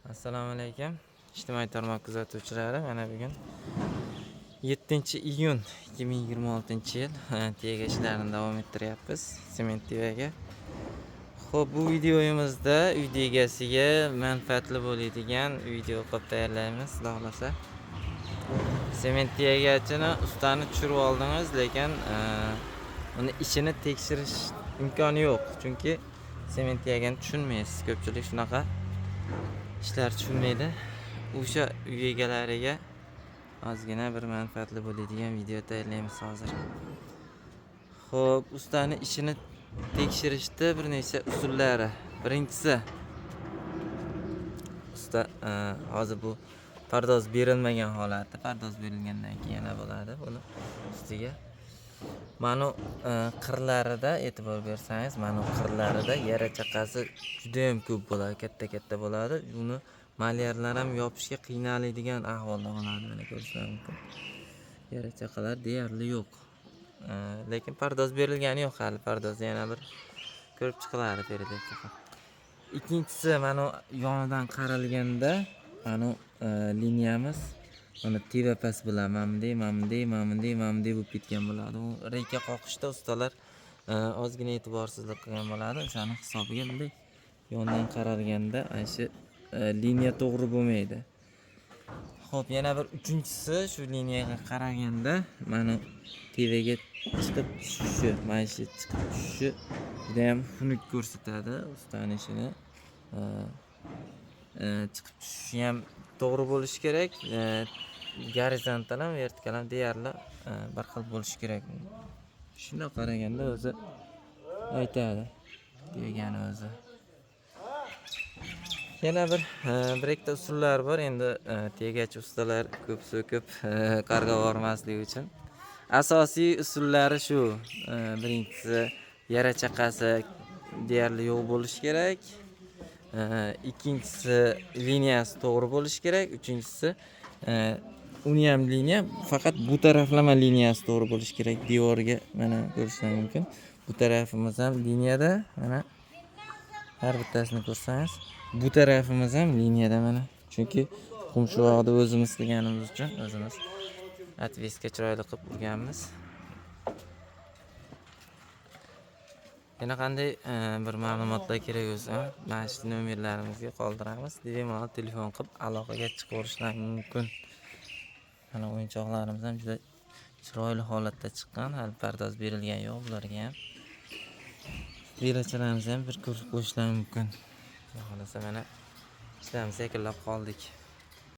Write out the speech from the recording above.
Assalomu alaykum. Ijtimoiy tarmoq kuzatuvchilari, mana bugun 7-iyun 2026-yil tega ishlarini davom ettiryapmiz sement tevaga. Xo'p, bu videomizda uy egasiga manfaatli bo'ladigan video qilib tayyorlaymiz, xudo xolasa. Sement tegachini ustani tushirib oldingiz, lekin uni ishini tekshirish imkoni yo'q, chunki sement tegani tushunmaysiz. Ko'pchilik shunaqa ishlar tushunmaydi. O'sha uy egalariga ozgina bir manfaatli bo'ladigan video tayyorlaymiz hozir. Xo'p, ustani ishini tekshirishda bir necha usullari. Birinchisi, usta hozir bu pardoz berilmagan holati, pardoz berilgandan keyin yana bo'ladi. Buni ustiga mana qirlarida e'tibor bersangiz, mana qirlarida yara chaqasi juda ham ko'p bo'ladi, katta bo'ladi. Uni malyarlar ham yopishga qiynaladigan ahvolda bo'ladi, mana ko'rishingiz mumkin. Yara chaqalar deyarli yo'q. Lekin pardoz berilgani yo'q hali. Pardozni yana bir ko'rib chiqiladi peredakda. Ikkinchisi, mana yonidan qaralganda mana liniyamiz mana teva-pas bilan mamday bo'lib ketgan bo'ladi. U reyka qoqishda ustalar ozgina e'tiborsizlik qilgan bo'ladi. O'shani hisobiga bunday yondan qaralganda shu liniya to'g'ri bo'lmaydi. Xo'p, yana bir uchinchisi, shu liniyaga qaraganda mana tevaga chiqib tushishi, mana shu chiqib tushishi juda ham xunuk ko'rsatadi ustaning ishini. Chiqib tushishi ham to'g'ri bo'lishi kerak. Gorizontal ham, vertikal ham deyarli bir xil bo'lishi kerak. Shuna qaraganda o'zi aytadi degani o'zi. Yana bir ikkita usullar bor. Endi tegachi ustalar ko'p so'kib qarg'a bormasligi uchun asosiy usullari shu. Birinchisi, yara chaqasi deyarli yo'q bo'lishi kerak. Ikkinchisi, liniyasi to'g'ri bo'lishi kerak. Uchinchisi, uni ham liniya, faqat bu taraflama liniyasi to'g'ri bo'lishi kerak. Devorga mana ko'rishingiz mumkin. Bu tarafimiz ham liniyada, mana har bittasini ko'rsangiz, bu tarafimiz ham liniyada mana. Chunki qumshuvoqda o'zimiz qilganimiz uchun o'zimiz atveska chiroyli qilib urganmiz. Yana qanday bir ma'lumotlar kerak bo'lsa, mana shu nomerlarimizga qoldiramiz. Bemalol telefon qilib aloqaga chiqarishingiz mumkin. Mana o'yinchoqlarimiz ham juda chiroyli holatda chiqqan. Hali pardoz berilgan yo'q bularga ham. Belachalarimizni ham bir ko'rib qo'yishlar mumkin. Xolasa mana ishlarimizni yakunlab qoldik.